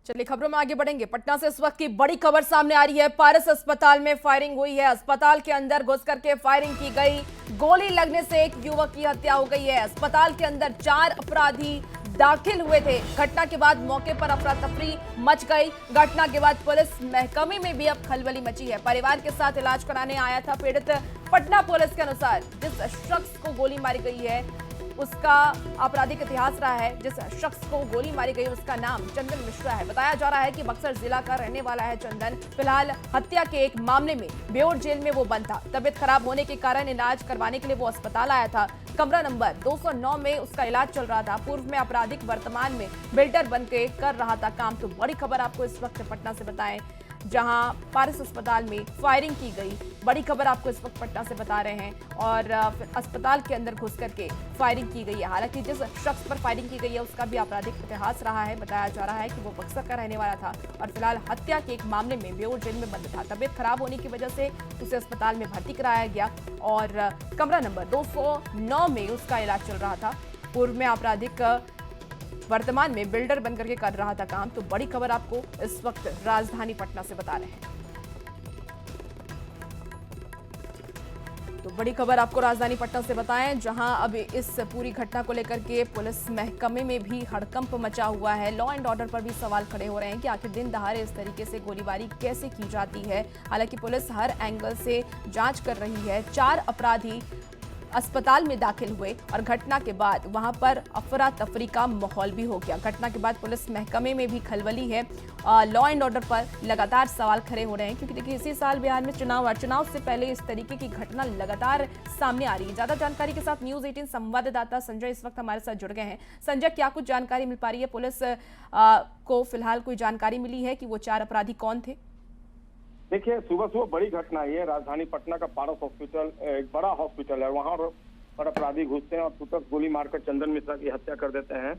चलिए खबरों में आगे बढ़ेंगे। पटना से इस वक्त की बड़ी खबर सामने आ रही है। पारस अस्पताल में फायरिंग हुई है। अस्पताल के अंदर घुस करके फायरिंग की गई। गोली लगने से एक युवक की हत्या हो गई है। अस्पताल के अंदर 4 अपराधी दाखिल हुए थे। घटना के बाद मौके पर अफरा तफरी मच गई। घटना के बाद पुलिस महकमे में भी अब खलबली मची है। परिवार के साथ इलाज कराने आया था पीड़ित। पटना पुलिस के अनुसार जिस शख्स को गोली मारी गई है उसका आपराधिक इतिहास रहा है। जिस शख्स को गोली मारी गई उसका नाम चंदन मिश्रा है। बताया जा रहा है कि बक्सर जिला का रहने वाला है चंदन। फिलहाल हत्या के एक मामले में बेऊर जेल में वो बंद था। तबीयत खराब होने के कारण इलाज करवाने के लिए वो अस्पताल आया था। कमरा नंबर 209 में उसका इलाज चल रहा था। पूर्व में आपराधिक, वर्तमान में बिल्डर बन के कर रहा था काम। तो बड़ी खबर आपको इस वक्त पटना से बताएं, जहां पारस अस्पताल में फायरिंग की गई। बड़ी खबर आपको इस वक्त पटना से बता रहे हैं और अस्पताल के अंदर घुस करके फायरिंग की गई है। हालांकि जिस शख्स पर फायरिंग की गई है उसका भी आपराधिक इतिहास रहा है। बताया जा रहा है कि वो बक्सर का रहने वाला था और फिलहाल हत्या के एक मामले में बेऊर जेल में बंद था। तबीयत खराब होने की वजह से उसे अस्पताल में भर्ती कराया गया और कमरा नंबर 209 में उसका इलाज चल रहा था। पूर्व में आपराधिक, वर्तमान में बिल्डर बनकर के कर रहा था काम। तो बड़ी खबर आपको इस वक्त राजधानी पटना से बता रहे हैं। तो बड़ी खबर आपको राजधानी पटना से बताएं, जहां अब इस पूरी घटना को लेकर के पुलिस महकमे में भी हड़कंप मचा हुआ है। लॉ एंड ऑर्डर पर भी सवाल खड़े हो रहे हैं कि आखिर दिन दहाड़े इस तरीके से गोलीबारी कैसे की जाती है। हालांकि पुलिस हर एंगल से जांच कर रही है। 4 अपराधी अस्पताल में दाखिल हुए और घटना के बाद वहां पर अफरा तफरी का माहौल भी हो गया। घटना के बाद पुलिस महकमे में भी खलबली है। लॉ एंड ऑर्डर पर लगातार सवाल खड़े हो रहे हैं, क्योंकि देखिए इसी साल बिहार में चुनाव से पहले इस तरीके की घटना लगातार सामने आ रही है। ज्यादा जानकारी के साथ न्यूज़ 18 संवाददाता संजय इस वक्त हमारे साथ जुड़ गए हैं। संजय, क्या कुछ जानकारी मिल पा रही है? पुलिस को फिलहाल कोई जानकारी मिली है कि वो 4 अपराधी कौन थे? देखिए, सुबह सुबह बड़ी घटना है। राजधानी पटना का पारस हॉस्पिटल एक बड़ा हॉस्पिटल है। वहां पर अपराधी घुसते हैं और तुरंत गोली मारकर चंदन मिश्रा की हत्या कर देते हैं।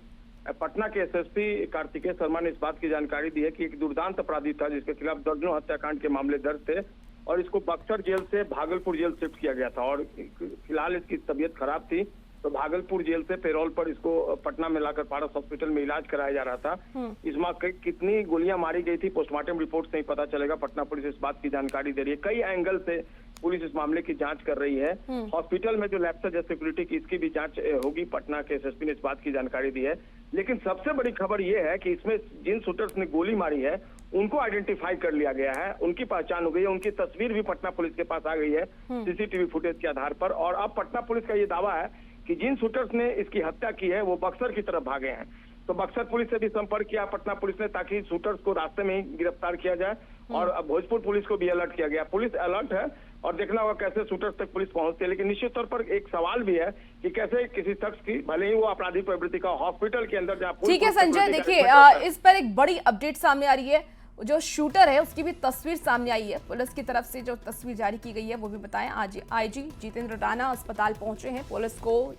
पटना के एसएसपी कार्तिकेय शर्मा ने इस बात की जानकारी दी है कि एक दुर्दांत अपराधी था जिसके खिलाफ दर्जनों हत्याकांड के मामले दर्ज थे और इसको बक्सर जेल से भागलपुर जेल शिफ्ट किया गया था और फिलहाल इसकी तबीयत खराब थी तो भागलपुर जेल से पेरोल पर इसको पटना में लाकर पारस हॉस्पिटल में इलाज कराया जा रहा था। इस मौके कितनी गोलियां मारी गई थी पोस्टमार्टम रिपोर्ट से ही पता चलेगा। पटना पुलिस इस बात की जानकारी दे रही है। कई एंगल से पुलिस इस मामले की जांच कर रही है। हॉस्पिटल में जो लैप्स है सिक्योरिटी की, इसकी भी जांच होगी। पटना के एसएसपी ने इस बात की जानकारी दी है। लेकिन सबसे बड़ी खबर यह है कि इसमें जिन शूटर्स ने गोली मारी है उनको आइडेंटिफाई कर लिया गया है, उनकी पहचान हो गई है। उनकी तस्वीर भी पटना पुलिस के पास आ गई है सीसीटीवी फुटेज के आधार पर। और अब पटना पुलिस का ये दावा है कि जिन शूटर्स ने इसकी हत्या की है वो बक्सर की तरफ भागे हैं। तो बक्सर पुलिस से भी संपर्क किया पटना पुलिस ने, ताकि शूटर्स को रास्ते में ही गिरफ्तार किया जाए। और अब भोजपुर पुलिस को भी अलर्ट किया गया। पुलिस अलर्ट है और देखना होगा कैसे शूटर्स तक पुलिस पहुंचती है। लेकिन निश्चित तौर पर एक सवाल भी है कि कैसे किसी शख्स की, भले ही वो आपराधिक प्रवृत्ति का, हॉस्पिटल के अंदर जहाँ। ठीक है संजय, देखिए इस पर एक बड़ी अपडेट सामने आ रही है। जो शूटर है उसकी भी तस्वीर सामने आई है। पुलिस की तरफ से जो तस्वीर जारी की गई है वो भी बताएं। आज आईजी जितेंद्र राणा अस्पताल पहुंचे हैं। पुलिस को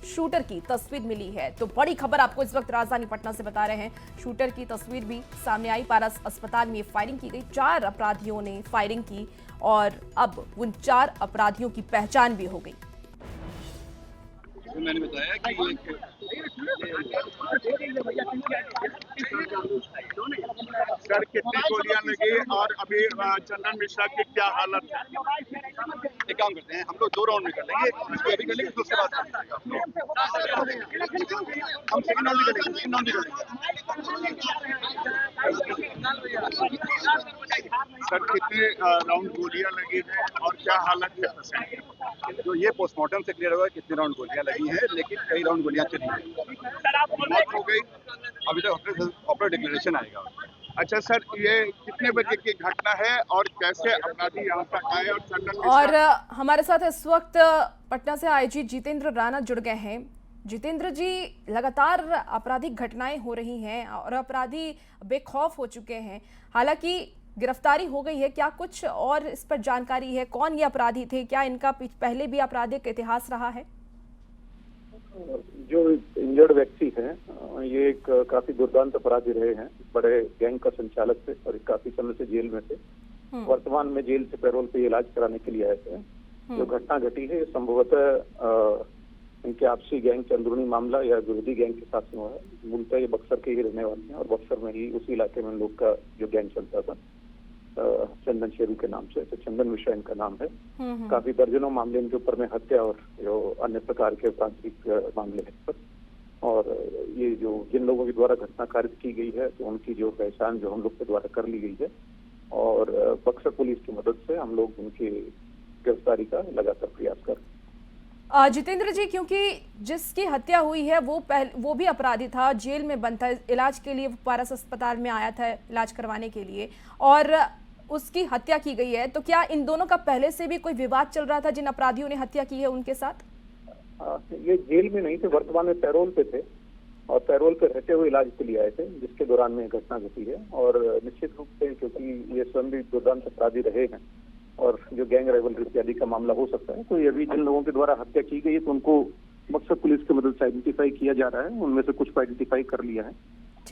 शूटर की तस्वीर मिली है। तो बड़ी खबर आपको इस वक्त राजधानी पटना से बता रहे हैं। शूटर की तस्वीर भी सामने आई। पारस अस्पताल में फायरिंग की गई। 4 अपराधियों ने फायरिंग की और अब उन 4 अपराधियों की पहचान भी हो गई। मैंने बताया कि सर कितनी गोलियां लगी और अभी चंदन मिश्रा की क्या हालत है? एक काम करते हैं, हम लोग 2 राउंड में कर लेंगे। इसको अभी कर लेंगे, दूसरे बात हम सेकंड राउंड भी कर लेंगे। सर कितने राउंड गोलियां लगी हैं और क्या हालत है पेशेंट की? तो ये पोस्टमार्टम से क्लियर होगा कितने राउंड गोलियां लगी हैं, लेकिन कई राउंड गोलियां चली हैं। मौत हो गई, अभी तक ऑपरेटिव डिक्लेरेशन आएगा। अच्छा सर, ये कितने बजे की घटना है और कैसे अपराधी यहाँ तक आए? और हमारे साथ इस वक्त पटना से आईजी जितेंद्र राणा जुड़ गए हैं। जितेंद्र जी, लगातार आपराधिक घटनाएं हो रही हैं और अपराधी बेखौफ हो चुके हैं। हालांकि गिरफ्तारी हो गई है, क्या कुछ और इस पर जानकारी है? कौन ये अपराधी थे? क्या इनका पहले भी आपराधिक इतिहास रहा है? जो इंजर्ड व्यक्ति हैं, ये एक काफी दुर्दांत अपराधी रहे हैं। बड़े गैंग का संचालक थे और काफी समय से जेल में थे। वर्तमान में जेल से पैरोल पे इलाज कराने के लिए आए थे। जो घटना घटी है संभवतः इनके आपसी गैंग के अंदरूनी मामला या विरोधी गैंग के साथ में हुआ है। मूलतः ये बक्सर के ही रहने वाले हैं और बक्सर में ही उसी इलाके में इन लोग का जो गैंग चलता था चंदन शेरू के नाम से, तो चंदन मिश्रा इनका नाम है। काफी दर्जनों मामले इनके ऊपर में हत्या और जो अन्य प्रकार के आपराधिक मामले हैं पर। और ये जो जिन लोगों के द्वारा घटना कारित की गई है तो उनकी जो पहचान जो हम लोग के द्वारा कर ली गई है और बक्सर पुलिस की मदद से हम लोग उनकी गिरफ्तारी का लगातार प्रयास कर रहे हैं। जितेंद्र जी, क्योंकि जिसकी हत्या हुई है वो भी अपराधी था, जेल में बंद था, इलाज के लिए पारस अस्पताल में आया था इलाज करवाने के लिए, और उसकी हत्या की गई है, तो क्या इन दोनों का पहले से भी कोई विवाद चल रहा था जिन अपराधियों ने हत्या की है उनके साथ? ये जेल में नहीं थे, वर्तमान में पैरोल पे थे और पैरोल पे रहते हुए इलाज के लिए आए थे, जिसके दौरान में घटना घटी है। और निश्चित रूप से क्योंकि ये स्वयं भी दुर्दांत अपराधी रहे हैं और जो गैंग राइवलरी इत्यादि का मामला हो सकता है, तो ये अभी जिन लोगों के द्वारा हत्या की गई है तो उनको बक्सर पुलिस की मदद से आइडेंटिफाई किया जा रहा है। उनमें से कुछ को आइडेंटिफाई कर लिया है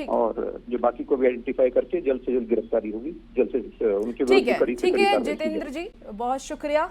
और जो बाकी को भी आइडेंटिफाई करके जल्द से जल्द गिरफ्तारी होगी, जल्द से उनके ठीक है जितेंद्र जी, बहुत शुक्रिया।